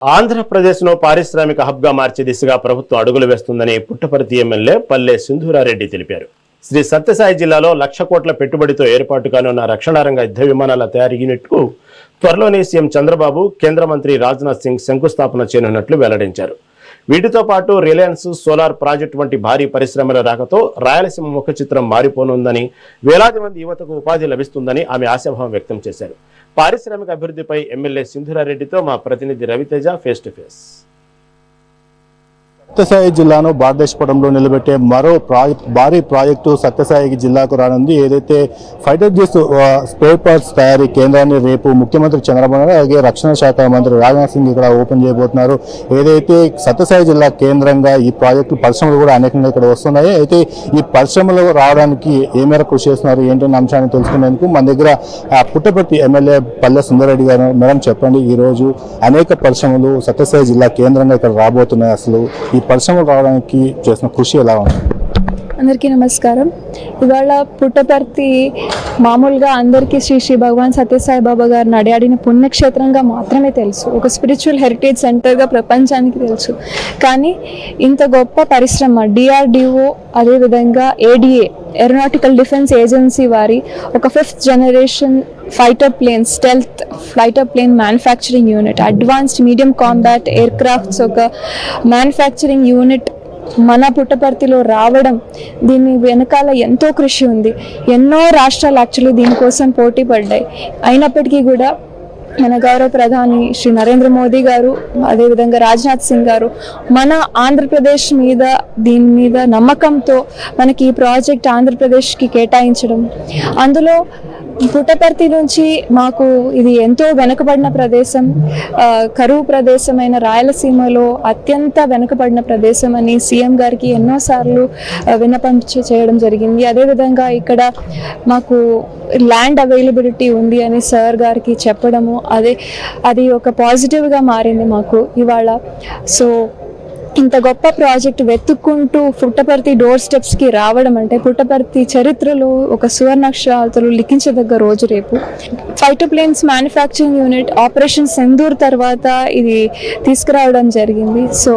ఆంధ్రప్రదేశ్ను పారిశ్రామిక హబ్గా మార్చే దిశగా ప్రభుత్వం అడుగులు వేస్తుందని పుట్టపర్తి ఎమ్మెల్యే పల్లె సింధూరారెడ్డి తెలిపారు. శ్రీ సత్యసాయి జిల్లాలో 1,00,000 కోట్ల పెట్టుబడితో ఏర్పాటు కానున్న రక్షణ రంగ యుద్ధ విమానాల తయారీ యూనిట్కు త్వరలోనే సీఎం చంద్రబాబు, కేంద్ర మంత్రి రాజ్నాథ్ సింగ్ శంకుస్థాపన చేయనున్నట్లు వెల్లడించారు. వీటితో పాటు రిలయన్స్ సోలార్ ప్రాజెక్టు వంటి భారీ పరిశ్రమల రాకతో రాయలసీమ ముఖ చిత్రం మారిపోనుందని, వేలాది మంది యువతకు ఉపాధి లభిస్తుందని ఆమె ఆశాభావం వ్యక్తం చేశారు. పారిశ్రామిక అభివృద్ధిపై ఎమ్మెల్యే సింధూరారెడ్డితో మా ప్రతినిధి Raviteja face to face. Satya Sai జిల్లాను భారతదేశ పటంలో నిలబెట్టే మరో భారీ ప్రాజెక్టు సత్యసాయి జిల్లాకు రానుంది. ఏదైతే ఫైటర్ జెట్స్ స్పేర్ పార్ట్స్ తయారీ కేంద్రాన్ని రేపు ముఖ్యమంత్రి చంద్రబాబు నాయుడు అలాగే రక్షణ శాఖ మంత్రి రాజ్నాథ్ సింగ్ ఇక్కడ ఓపెన్ చేయబోతున్నారు. ఏదైతే సత్యసాయి జిల్లా కేంద్రంగా ఈ ప్రాజెక్టు పరిశ్రమలు కూడా అనేకంగా ఇక్కడ వస్తున్నాయి. అయితే ఈ పరిశ్రమలు రావడానికి ఏ మేర కృషి చేస్తున్నారు ఏంటనే అంశాన్ని తెలుసుకునేందుకు మన దగ్గర పుట్టపర్తి ఎమ్మెల్యే పల్లె సింధూరారెడ్డి గారు. మేడం చెప్పండి, ఈరోజు అనేక పరిశ్రమలు సత్యసాయి జిల్లా కేంద్రంగా ఇక్కడ రాబోతున్నాయి. అసలు ఈ పరిశ్రమలు రావడానికి చేసిన కృషి ఎలా ఉంది? అందరికీ నమస్కారం. ఇవాళ పుట్టపర్తి మామూలుగా అందరికీ శ్రీ భగవాన్ సత్యసాయి బాబా గారు నడియాడిన పుణ్యక్షేత్రంగా మాత్రమే తెలుసు, ఒక స్పిరిచువల్ హెరిటేజ్ సెంటర్గా ప్రపంచానికి తెలుసు. కానీ ఇంత గొప్ప పరిశ్రమ DRDO, అదేవిధంగా ADA ఏరోనాటికల్ డిఫెన్స్ ఏజెన్సీ వారి ఒక 5th generation fighter plane, stealth fighter plane manufacturing unit, advanced medium combat air crafts ఒక మ్యానుఫ్యాక్చరింగ్ యూనిట్ మన పుట్టపర్తిలో రావడం, దీని వెనకాల ఎంతో కృషి ఉంది. ఎన్నో రాష్ట్రాలు యాక్చువల్లీ దీనికోసం పోటీ పడ్డాయి. అయినప్పటికీ కూడా మన గౌరవ ప్రధాని శ్రీ నరేంద్ర మోదీ గారు, అదేవిధంగా రాజ్నాథ్ సింగ్ గారు మన ఆంధ్రప్రదేశ్ మీద, దీని మీద నమ్మకంతో మనకి ఈ ప్రాజెక్ట్ ఆంధ్రప్రదేశ్కి కేటాయించడం, అందులో పుట్టపర్తి నుంచి మాకు ఇది ఎంతో వెనుకబడిన ప్రదేశం, కరువు ప్రదేశమైన రాయలసీమలో అత్యంత వెనుకబడిన ప్రదేశం అని సీఎం గారికి ఎన్నోసార్లు విన్నపం చేయడం జరిగింది. అదేవిధంగా ఇక్కడ మాకు ల్యాండ్ అవైలబిలిటీ ఉంది అని సార్ గారికి చెప్పడము, అది ఒక పాజిటివ్గా మారింది మాకు ఇవాళ. సో ఇంత గొప్ప ప్రాజెక్ట్ వెతుక్కుంటూ పుట్టపర్తి డోర్ స్టెప్స్కి రావడం అంటే పుట్టపర్తి చరిత్రలో ఒక సువర్ణాక్షరాలతో లిఖించదగ్గ రోజు రేపు. Fighter planes manufacturing unit operation Sindoor తర్వాత ఇది తీసుకురావడం జరిగింది. సో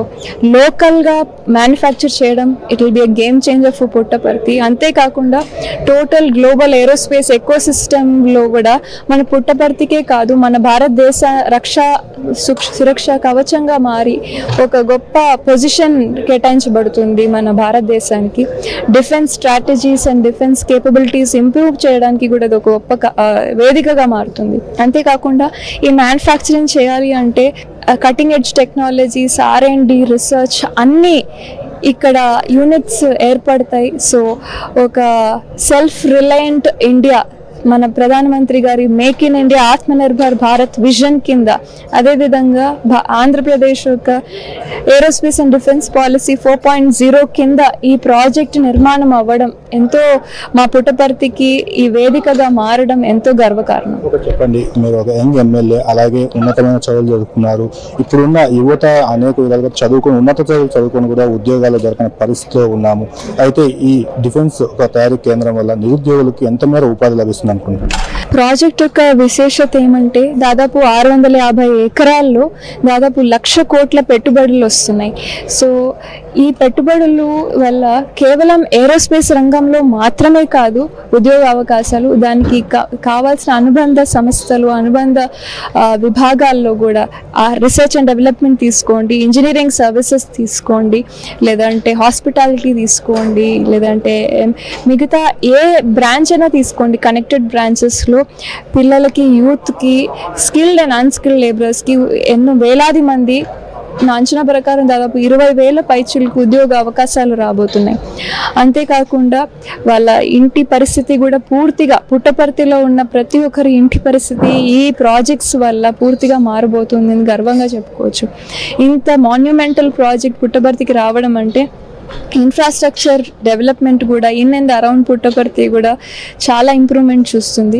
లోకల్గా మ్యానుఫ్యాక్చర్ చేయడం, it will be a game changer for Puttaparthi. అంతేకాకుండా టోటల్ గ్లోబల్ ఏరోస్పేస్ ఎకో సిస్టంలో కూడా మన పుట్టపర్తికే కాదు, మన భారతదేశ సురక్ష కవచంగా మారి ఒక గొప్ప పొజిషన్ కేటాయించబడుతుంది మన భారతదేశానికి. Defence strategies and defence capabilities improve చేయడానికి కూడా ఇది ఒక గొప్ప వేదికగా మారుతుంది. అంతేకాకుండా ఈ మ్యానుఫ్యాక్చరింగ్ చేయాలి అంటే cutting edge technologies, R&D research అన్నీ ఇక్కడ యూనిట్స్ ఏర్పడతాయి. సో ఒక సెల్ఫ్ రిలయంట్ ఇండియా, మన ప్రధానమంత్రి గారి make in India Atmanirbhar Bharat vision కింద, అదేవిధంగా ఆంధ్రప్రదేశ్ యొక్క ఏరోస్పేస్ అండ్ డిఫెన్స్ పాలసీ 4.0 కింద ఈ ప్రాజెక్ట్ నిర్మాణం అవ్వడం ఎంతో, మా పుట్టపర్తికి ఈ వేదికగా మారడం ఎంతో గర్వకారణం. చెప్పండి, మీరు ఒక యంగ్ ఎమ్మెల్యే, అలాగే ఉన్నతమైన చదువులు చదువుకున్నారు. ఇప్పుడున్న యువత అనేక విధాలుగా చదువుకుని, ఉన్నత చదువులు చదువుకొని కూడా ఉద్యోగాలు దొరకని పరిస్థితిలో ఉన్నాము. అయితే ఈ డిఫెన్స్ ఒక తయారీ కేంద్రం వల్ల నిరుద్యోగులకు ఎంత మేర ఉపాధి లభిస్తుంది అనుకుంటున్నాను? ప్రాజెక్ట్ యొక్క విశేషత ఏమంటే దాదాపు 650 ఎకరాల్లో దాదాపు 1,00,000 కోట్ల పెట్టుబడులు వస్తున్నాయి. సో ఈ పెట్టుబడులు వల్ల కేవలం ఏరోస్పేస్ రంగంలో మాత్రమే కాదు ఉద్యోగ అవకాశాలు, దానికి కావాల్సిన అనుబంధ సంస్థలు, అనుబంధ విభాగాల్లో కూడా రీసెర్చ్ అండ్ డెవలప్మెంట్ తీసుకోండి, ఇంజనీరింగ్ సర్వీసెస్ తీసుకోండి, లేదంటే హాస్పిటాలిటీ తీసుకోండి, లేదంటే మిగతా ఏ బ్రాంచ్ అయినా తీసుకోండి, కనెక్టెడ్ బ్రాంచెస్లో పిల్లలకి, యూత్కి, స్కిల్డ్ అండ్ అన్స్కిల్డ్ లేబరర్స్కి ఎన్నో వేలాది మంది, నా అంచనా ప్రకారం దాదాపు 20,000 పైచులకు ఉద్యోగ అవకాశాలు రాబోతున్నాయి. అంతేకాకుండా వాళ్ళ ఇంటి పరిస్థితి కూడా పూర్తిగా, పుట్టపర్తిలో ఉన్న ప్రతి ఒక్కరి ఇంటి పరిస్థితి ఈ ప్రాజెక్ట్స్ వల్ల పూర్తిగా మారబోతుందని గర్వంగా చెప్పుకోవచ్చు. ఇంత మాన్యుమెంటల్ ప్రాజెక్ట్ పుట్టపర్తికి రావడం అంటే ఇన్ఫ్రాస్ట్రక్చర్ డెవలప్మెంట్ కూడా ఇన్ అండ్ అరౌండ్ పుట్టపర్తి కూడా చాలా ఇంప్రూవ్మెంట్ చూస్తుంది.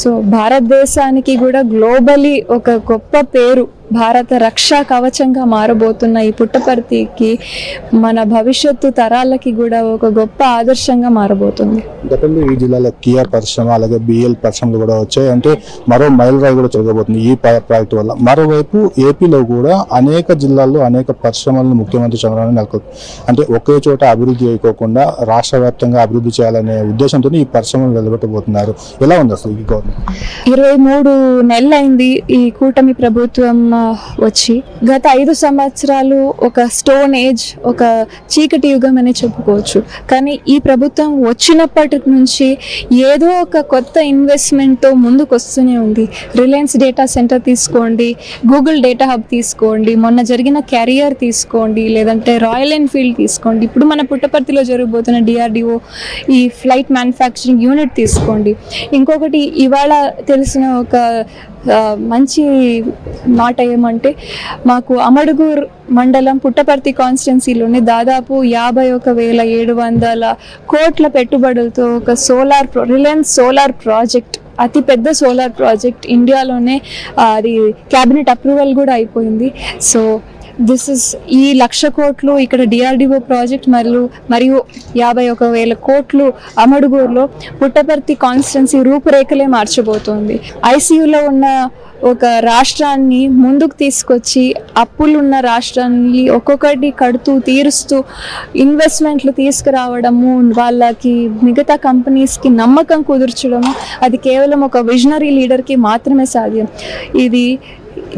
సో భారతదేశానికి కూడా గ్లోబలీ ఒక గొప్ప పేరు భారత రక్షా కవచంగా మారబోతున్న ఈ పుట్టపర్తికి మన భవిష్యత్తు తరాలకి కూడా ఒక గొప్ప ఆదర్శంగా మారబోతుంది. గతంలో ఈ జిల్లాలో కియా పరిశ్రమ అలాగే బిఎల్ పరిశ్రమలు కూడా వచ్చాయి. అంటే మరో మైలురాయి కూడా జరగబోతుంది ఈ ప్రాజెక్టు వల్ల. మరోవైపు ఏపీలో కూడా అనేక జిల్లాల్లో అనేక పరిశ్రమలను ముఖ్యమంత్రి చంద్రబాబు నెలకొల్పారు. అంటే ఒకే చోట అభివృద్ధి చేయకోకుండా రాష్ట్ర వ్యాప్తంగా అభివృద్ధి చేయాలనే ఉద్దేశంతో ఈ పరిశ్రమలు నిలబెట్టబోతున్నారు. ఎలా ఉంది అసలు ఈ గవర్నమెంట్? 23 నెలలైంది ఈ కూటమి ప్రభుత్వం వచ్చి. గత 5 సంవత్సరాలు ఒక స్టోన్ ఏజ్, ఒక చీకటి యుగం అని చెప్పుకోవచ్చు. కానీ ఈ ప్రభుత్వం వచ్చినప్పటి నుంచి ఏదో ఒక కొత్త ఇన్వెస్ట్మెంట్తో ముందుకు వస్తూనే ఉంది. రిలయన్స్ డేటా సెంటర్ తీసుకోండి, గూగుల్ డేటా హబ్ తీసుకోండి, మొన్న జరిగిన క్యారియర్ తీసుకోండి, లేదంటే రాయల్ ఎన్ఫీల్డ్ తీసుకోండి, ఇప్పుడు మన పుట్టపర్తిలో జరగబోతున్న DRDO ఈ ఫ్లైట్ మ్యానుఫ్యాక్చరింగ్ యూనిట్ తీసుకోండి. ఇంకొకటి ఇవాళ తెలిసిన ఒక మంచి మాట ఏమంటే, మాకు అమడుగూర్ మండలం పుట్టపర్తి కాన్స్టిట్యున్సీలోని దాదాపు 51,700 కోట్ల పెట్టుబడులతో ఒక రిలయన్స్ సోలార్ ప్రాజెక్ట్, అతి పెద్ద సోలార్ ప్రాజెక్ట్ ఇండియాలోనే, అది క్యాబినెట్ అప్రూవల్ కూడా అయిపోయింది. సో ఈ 1,00,000 కోట్లు ఇక్కడ DRDO ప్రాజెక్ట్ మరియు 51,000 కోట్లు అమడుగూరులో పుట్టపర్తి కాన్స్టిట్యున్సీ రూపురేఖలే మార్చబోతోంది. ICUలో ఉన్న ఒక రాష్ట్రాన్ని ముందుకు తీసుకొచ్చి, అప్పులున్న రాష్ట్రాన్ని ఒక్కొక్కటి కడుతూ తీరుస్తూ ఇన్వెస్ట్మెంట్లు తీసుకురావడము, వాళ్ళకి మిగతా కంపెనీస్కి నమ్మకం కుదుర్చడము, అది కేవలం ఒక విజనరీ లీడర్కి మాత్రమే సాధ్యం. ఇది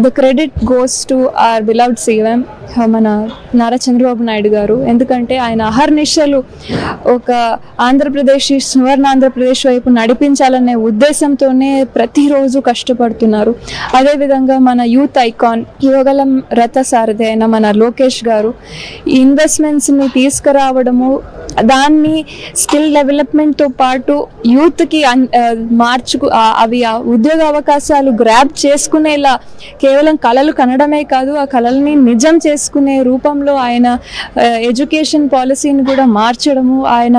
the credit goes to our beloved CM మన నారా చంద్రబాబు నాయుడు గారు. ఎందుకంటే ఆయన అహర్నిశలు ఒక ఆంధ్రప్రదేశ్, సువర్ణ ఆంధ్రప్రదేశ్ వైపు నడిపించాలనే ఉద్దేశంతోనే ప్రతిరోజు కష్టపడుతున్నారు. అదేవిధంగా మన యూత్ ఐకాన్, యువగలం రథసారథి అయిన మన లోకేష్ గారు ఇన్వెస్ట్మెంట్స్ని తీసుకురావడము, దాన్ని స్కిల్ డెవలప్మెంట్తో పాటు యూత్కి అవి ఉద్యోగ అవకాశాలు గ్రాబ్ చేసుకునేలా కేవలం కళలు కనడమే కాదు, ఆ కళల్ని నిజం చేసుకునే రూపంలో ఆయన ఎడ్యుకేషన్ పాలసీని కూడా మార్చడము, ఆయన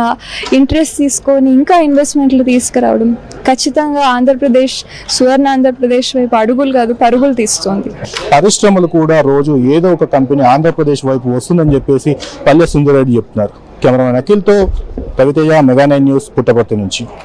ఇంట్రెస్ట్ తీసుకొని ఇంకా ఇన్వెస్ట్మెంట్లు తీసుకురావడం ఖచ్చితంగా ఆంధ్రప్రదేశ్, సువర్ణ ఆంధ్రప్రదేశ్ వైపు అడుగులు కాదు పరుగులు తీస్తుంది. పరిశ్రమలు కూడా రోజు ఏదో ఒక కంపెనీ ఆంధ్రప్రదేశ్ వైపు వస్తుందని చెప్పేసి పల్లె సుందర్ రెడ్డి చెప్తున్నారు. కెమెరామెన్ అఖిల్తో రవితేజ, మెగా 9 న్యూస్, పుట్టపర్తి నుంచి.